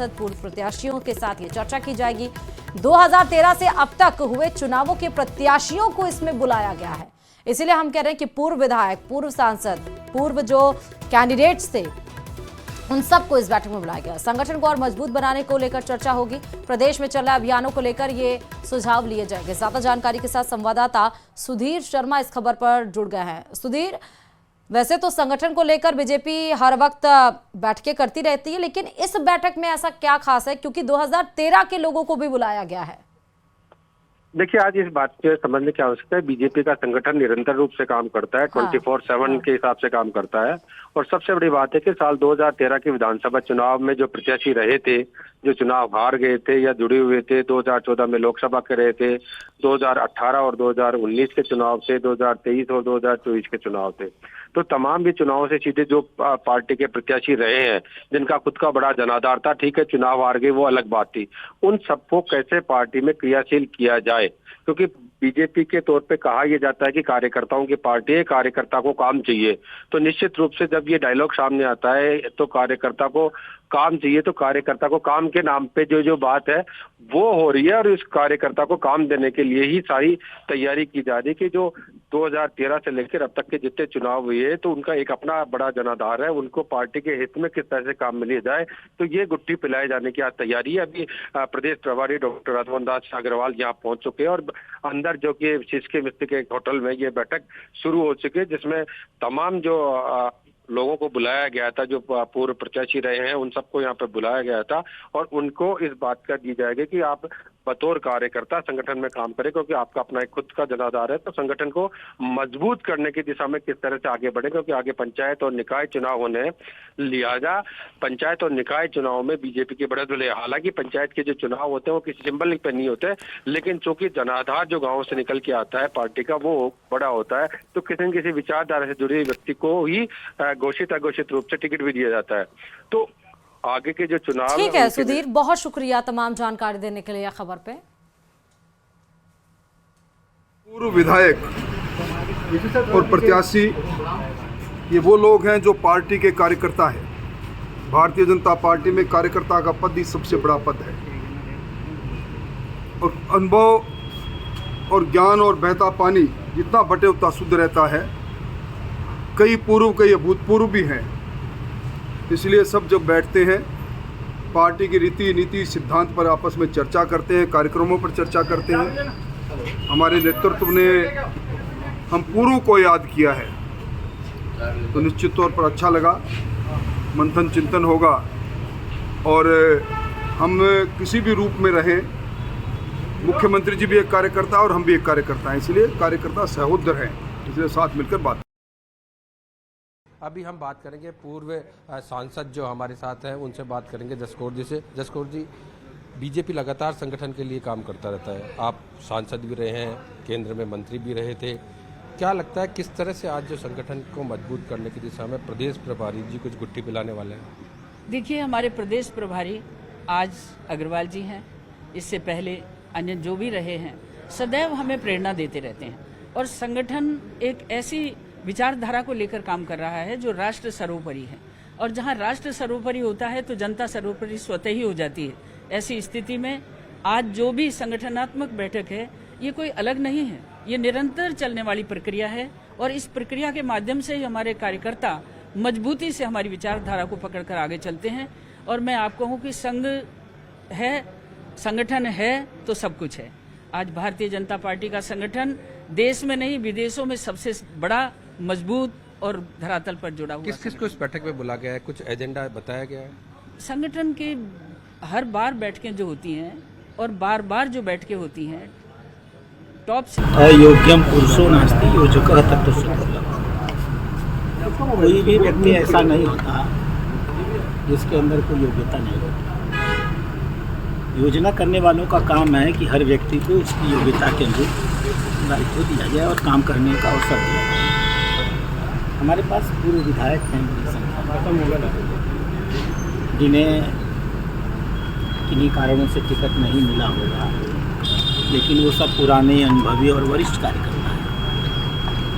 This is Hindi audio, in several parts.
सांसद, पूर्व प्रत्याशियों के साथ ये चर्चा की जाएगी। 2013 से अब तक हुए चुनावों के प्रत्याशियों को इसमें बुलाया गया है। इसीलिए हम कह रहे हैं कि पूर्व विधायक, पूर्व सांसद, पूर्व जो कैंडिडेट्स थे, उन सबको इस बैठक में बुलाया गया। संगठन को और मजबूत बनाने को लेकर चर्चा होगी। प्रदेश में चल रहे अभियानों को लेकर ये सुझाव लिए जाएंगे। ज्यादा जानकारी के साथ संवाददाता सुधीर शर्मा इस खबर पर जुड़ गए हैं। सुधीर, वैसे तो संगठन को लेकर बीजेपी हर वक्त बैठकें करती रहती है, लेकिन इस बैठक में ऐसा क्या खास है, क्योंकि 2013 के लोगों को भी बुलाया गया है? देखिए, आज इस बात के समझने की आवश्यकता है। बीजेपी का संगठन निरंतर रूप से काम करता है, 24/7 के हिसाब से काम करता है। और सबसे बड़ी बात है कि साल 2013 के विधानसभा चुनाव में जो प्रत्याशी रहे थे, जो चुनाव हार गए थे या जुड़े हुए थे, 2014 में लोकसभा के रहे थे, 2018 और 2019 के चुनाव थे, 2023 और 2024 के चुनाव थे, तो तमाम भी चुनावों से सीधे जो पार्टी के प्रत्याशी रहे हैं, जिनका खुद का बड़ा जनाधार था, ठीक है चुनाव हार गए वो अलग बात थी, उन सबको कैसे पार्टी में क्रियाशील किया जाए, क्योंकि बीजेपी के तौर पे कहा यह जाता है कि कार्यकर्ताओं की पार्टी है, कार्यकर्ता को काम चाहिए। तो निश्चित रूप से जब ये डायलॉग सामने आता है तो कार्यकर्ता को काम चाहिए, तो कार्यकर्ता को काम के नाम पे जो जो बात है वो हो रही है, और इस कार्यकर्ता को काम देने के लिए ही सारी तैयारी की जा रही है कि जो 2013 से लेकर अब तक के जितने चुनाव हुए हैं तो उनका एक अपना बड़ा जनाधार है, उनको पार्टी के हित में किस तरह से काम में लिया जाए, तो ये गुट्ठी पिलाए जाने की आज तैयारी है। अभी प्रदेश प्रभारी डॉक्टर रघुवंश दास अग्रवाल यहाँ पहुंच चुके हैं और अंदर जो कि सिसके मिस्त्री के एक होटल में ये बैठक शुरू हो चुकी है, जिसमें तमाम जो लोगों को बुलाया गया था, जो पूर्व प्रत्याशी रहे हैं, उन सबको यहाँ पे बुलाया गया था और उनको इस बात का दी जाएगी कि आप बतौर कार्यकर्ता संगठन में काम करें, क्योंकि आपका अपना एक खुद का जनाधार है, तो संगठन को मजबूत करने की दिशा में किस तरह से आगे बढ़े, क्योंकि आगे पंचायत और निकाय चुनाव होने, लिहाजा पंचायत और निकाय चुनाव में बीजेपी की बढ़त हुई। हालांकि पंचायत के जो चुनाव होते हैं वो किसी सिंबल पे नहीं होते, लेकिन चूंकि जनाधार जो गाँव से निकल के आता है पार्टी का वो बड़ा होता है, तो किसी न किसी विचारधारा से जुड़े व्यक्ति को ही घोषित अघोषित रूप से टिकट भी दिया जाता है। तो आगे के जो चुनाव, ठीक है सुधीर, बहुत शुक्रिया तमाम जानकारी देने के लिए खबर पे। पूर्व विधायक और प्रत्याशी ये वो लोग हैं जो पार्टी के कार्यकर्ता हैं। भारतीय जनता पार्टी में कार्यकर्ता का पद ही सबसे बड़ा पद है और अनुभव और ज्ञान और बहता पानी जितना बटे उतना शुद्ध रहता है। कई पूर्व कई अभूतपूर्व भी हैं, इसलिए सब जब बैठते हैं पार्टी की रीति नीति सिद्धांत पर आपस में चर्चा करते हैं, कार्यक्रमों पर चर्चा करते हैं। हमारे नेतृत्व ने हम पूर्व को याद किया है तो निश्चित तौर पर अच्छा लगा, मंथन चिंतन होगा और हम किसी भी रूप में रहें, मुख्यमंत्री जी भी एक कार्यकर्ता और हम भी एक कार्यकर्ता हैं, इसलिए कार्यकर्ता सहोदर हैं, इसलिए साथ मिलकर बात। अभी हम बात करेंगे पूर्व सांसद जो हमारे साथ हैं उनसे बात करेंगे, जसकौर जी से। जसकौर जी, बीजेपी लगातार संगठन के लिए काम करता रहता है, आप सांसद भी रहे हैं, केंद्र में मंत्री भी रहे थे, क्या लगता है किस तरह से आज जो संगठन को मजबूत करने की दिशा में प्रदेश प्रभारी जी कुछ गुट्ठी पिलाने वाले हैं? देखिए, हमारे प्रदेश प्रभारी आज अग्रवाल जी हैं, इससे पहले अन्य जो भी रहे हैं, सदैव हमें प्रेरणा देते रहते हैं और संगठन एक ऐसी विचारधारा को लेकर काम कर रहा है जो राष्ट्र सर्वोपरि है, और जहां राष्ट्र सर्वोपरि होता है तो जनता सर्वोपरि स्वतः ही हो जाती है। ऐसी स्थिति में आज जो भी संगठनात्मक बैठक है ये कोई अलग नहीं है, ये निरंतर चलने वाली प्रक्रिया है और इस प्रक्रिया के माध्यम से ही हमारे कार्यकर्ता मजबूती से हमारी विचारधारा को पकड़कर आगे चलते हैं। और मैं आपको कहूँ कि संघ है, संगठन है तो सब कुछ है। आज भारतीय जनता पार्टी का संगठन देश में नहीं विदेशों में सबसे बड़ा, मजबूत और धरातल पर जुड़ा हुआ। किस किस को इस बैठक में बुला गया है, कुछ एजेंडा बताया गया है? संगठन की हर बार बैठकें जो होती हैं और बार बार जो बैठकें होती हैं टॉप से अयोग्यम पुरुषो नास्ति योजकः तत्त्वशुद्धः। कोई भी व्यक्ति ऐसा नहीं होता जिसके अंदर कोई योग्यता नहीं होती। योजना करने वालों का काम है कि हर व्यक्ति को उसकी योग्यता के अनुरूप दायित्व दिया जाए और काम करने का अवसर दिया जाए। हमारे पास पूर्व विधायक हैं बड़ी संख्या, जिन्हें किन्हीं कारणों से टिकट नहीं मिला होगा, लेकिन वो सब पुराने अनुभवी और वरिष्ठ कार्यकर्ता हैं।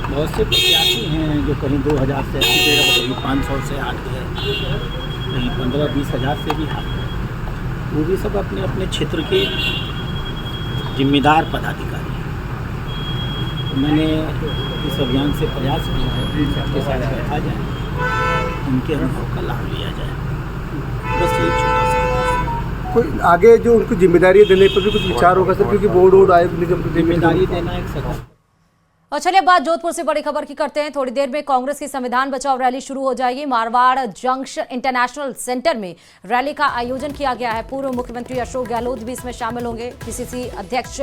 बहुत से प्रत्याशी हैं जो कहीं 2000 से, कहीं 500 से हार गए, कहीं 15-20 हज़ार से भी हार गए। वो भी सब अपने अपने क्षेत्र के जिम्मेदार पदाधिकारी हैं। तो मैंने इस अभियान से प्रयास किया है कि सबके साथ बैठा जाए, उनके अनुभव का लाभ लिया जाए। बस यही छोटा सा कोई आगे जो उनको जिम्मेदारी देने पर भी कुछ विचार होगा सर, क्योंकि बोर्ड आयोग निगम को जिम्मेदारी देना एक सदा। और चलिए बात जोधपुर से बड़ी खबर की करते हैं। थोड़ी देर में कांग्रेस की संविधान बचाओ रैली शुरू हो जाएगी। मारवाड़ जंक्शन इंटरनेशनल सेंटर में रैली का आयोजन किया गया है। पूर्व मुख्यमंत्री अशोक गहलोत भी इसमें शामिल होंगे। पीसीसी अध्यक्ष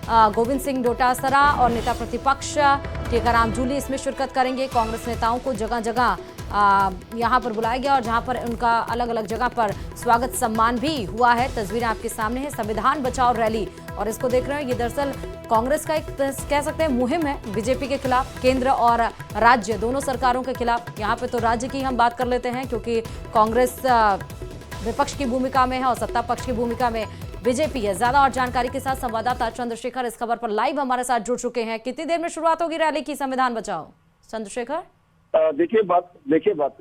गोविंद सिंह डोटासरा और नेता प्रतिपक्ष टीकाराम जूली इसमें शिरकत करेंगे। कांग्रेस नेताओं को जगह जगह यहाँ पर बुलाया गया और जहाँ पर उनका अलग अलग जगह पर स्वागत सम्मान भी हुआ है। तस्वीरें आपके सामने है। संविधान बचाओ रैली और इसको देख रहे हैं, ये दरअसल कांग्रेस का एक कह सकते हैं मुहिम है बीजेपी के खिलाफ, केंद्र और राज्य दोनों सरकारों के खिलाफ। यहाँ पे तो राज्य की हम बात कर लेते हैं क्योंकि कांग्रेस विपक्ष की भूमिका में है और सत्ता पक्ष की भूमिका में बीजेपी है। ज्यादा और जानकारी के साथ संवाददाता चंद्रशेखर इस खबर पर लाइव हमारे साथ जुड़ चुके हैं। कितनी देर में शुरुआत होगी रैली की संविधान बचाओ, चंद्रशेखर? देखिए बात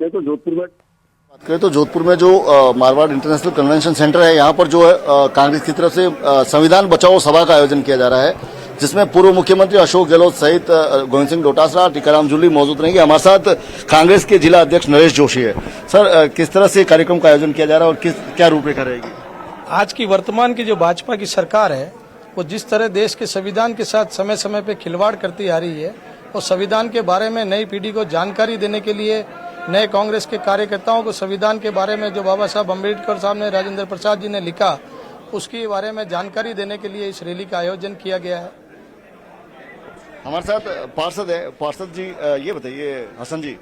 करें तो जोधपुर में जो मारवाड़ इंटरनेशनल कन्वेंशन सेंटर है, यहाँ पर जो है कांग्रेस की तरफ से संविधान बचाओ सभा का आयोजन किया जा रहा है, जिसमें पूर्व मुख्यमंत्री अशोक गहलोत सहित गोविंद सिंह डोटासरा, टीकाराम जूली मौजूद रहेंगे। हमारे साथ कांग्रेस के जिला अध्यक्ष नरेश जोशी है। सर, किस तरह से कार्यक्रम का आयोजन किया जा रहा है और क्या रूपरेखा रहेगी? आज की वर्तमान की जो भाजपा की सरकार है, वो जिस तरह देश के संविधान के साथ समय समय पे खिलवाड़ करती आ रही है और संविधान के बारे में नई पीढ़ी को जानकारी देने के लिए नए कांग्रेस के कार्यकर्ताओं को संविधान के बारे में जो बाबा साहब अम्बेडकर साहब ने, राजेंद्र प्रसाद जी ने लिखा, उसके बारे में जानकारी देने के लिए इस रैली का आयोजन किया गया है। हमारे साथ पार्षद है। पार्षद जी, ये बताइए, हसन जी,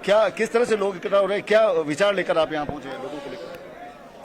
किस तरह से लोग इकट्ठा हो रहे हैं, क्या विचार लेकर आप यहाँ पहुंचे हैं लोगों को लेकर?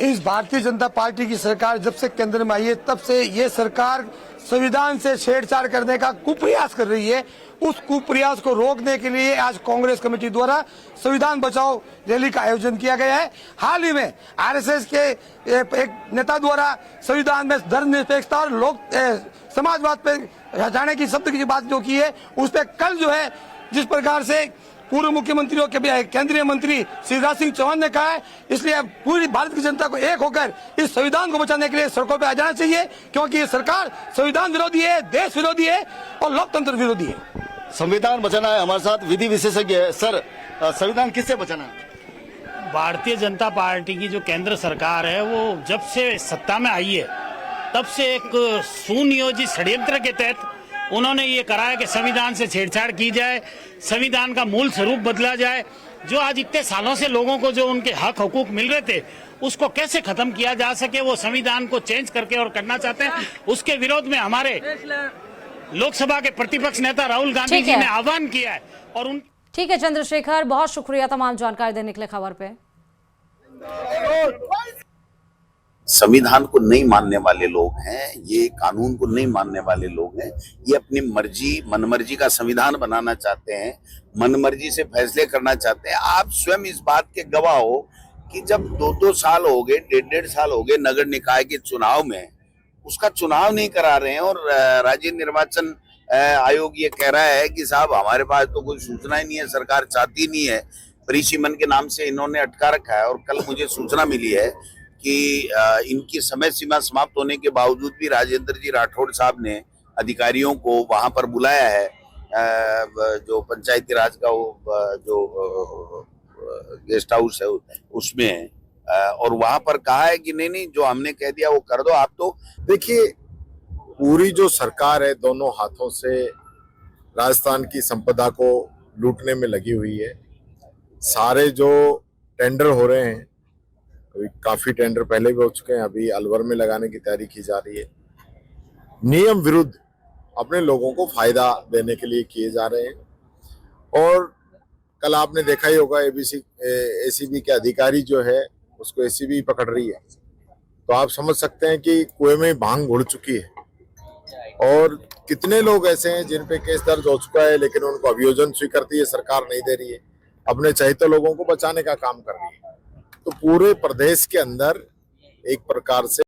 इस भारतीय जनता पार्टी की सरकार जब से केंद्र में आई है, तब से ये सरकार संविधान से छेड़छाड़ करने का कुप्रयास कर रही है। उस कुप्रयास को रोकने के लिए आज कांग्रेस कमेटी द्वारा संविधान बचाओ रैली का आयोजन किया गया है। हाल ही में आरएसएस के एक नेता द्वारा संविधान में धर्मनिरपेक्षता और समाजवाद पे हटाने की शब्द की बात जो की है, उस पर कल जो है जिस प्रकार से पूर्व मुख्यमंत्रियों के केंद्रीय मंत्री शिवराज सिंह चौहान ने कहा है, इसलिए पूरी भारत की जनता को एक होकर इस संविधान को बचाने के लिए सड़कों पर आ जाना चाहिए, क्योंकि ये सरकार संविधान विरोधी है, देश विरोधी है और लोकतंत्र विरोधी है। संविधान बचाना है। हमारे साथ विधि विशेषज्ञ है। सर, संविधान किससे बचाना है? भारतीय जनता पार्टी की जो केंद्र सरकार है, वो जब से सत्ता में आई है तब से एक सुनियोजित षड्यंत्र के तहत उन्होंने ये करा है कि संविधान से छेड़छाड़ की जाए, संविधान का मूल स्वरूप बदला जाए। जो आज इतने सालों से लोगों को जो उनके हक हुकूक मिल रहे थे, उसको कैसे खत्म किया जा सके, वो संविधान को चेंज करके और करना चाहते हैं। उसके विरोध में हमारे लोकसभा के प्रतिपक्ष नेता राहुल गांधी जी ने आह्वान किया है और उन ठीक है चंद्रशेखर, बहुत शुक्रिया तमाम जानकारी देने के लिए खबर पे। संविधान को नहीं मानने वाले लोग हैं, ये कानून को नहीं मानने वाले लोग हैं। ये अपनी मर्जी, मनमर्जी का संविधान बनाना चाहते हैं, मनमर्जी से फैसले करना चाहते हैं। आप स्वयं इस बात के गवाह हो कि जब 2-2 साल हो गए, 1.5 साल हो गए नगर निकाय के चुनाव में, उसका चुनाव नहीं करा रहे हैं और राज्य निर्वाचन आयोग ये कह रहा है कि साहब हमारे पास तो कोई सूचना ही नहीं है, सरकार चाहती नहीं है। परिसीमन के नाम से इन्होंने अटका रखा है और कल मुझे सूचना मिली है कि इनकी समय सीमा समाप्त होने के बावजूद भी राजेंद्र जी राठौड़ साहब ने अधिकारियों को वहां पर बुलाया है, जो पंचायती राज का जो गेस्ट हाउस है उसमें, और वहां पर कहा है कि नहीं जो हमने कह दिया वो कर दो आप। तो देखिए, पूरी जो सरकार है दोनों हाथों से राजस्थान की संपदा को लूटने में लगी हुई है। सारे जो टेंडर हो रहे हैं, अभी काफी टेंडर पहले भी हो चुके हैं, अभी अलवर में लगाने की तैयारी की जा रही है, नियम विरुद्ध अपने लोगों को फायदा देने के लिए किए जा रहे हैं। और कल आपने देखा ही होगा एसीबी के अधिकारी जो है उसको एसीबी पकड़ रही है, तो आप समझ सकते हैं कि कुएं में भांग घुल चुकी है। और कितने लोग ऐसे हैं जिन पे केस दर्ज हो चुका है, लेकिन उनको अभियोजन स्वीकृति है सरकार नहीं दे रही है, अपने चहेते लोगों को बचाने का काम कर रही है। तो पूरे प्रदेश के अंदर एक प्रकार से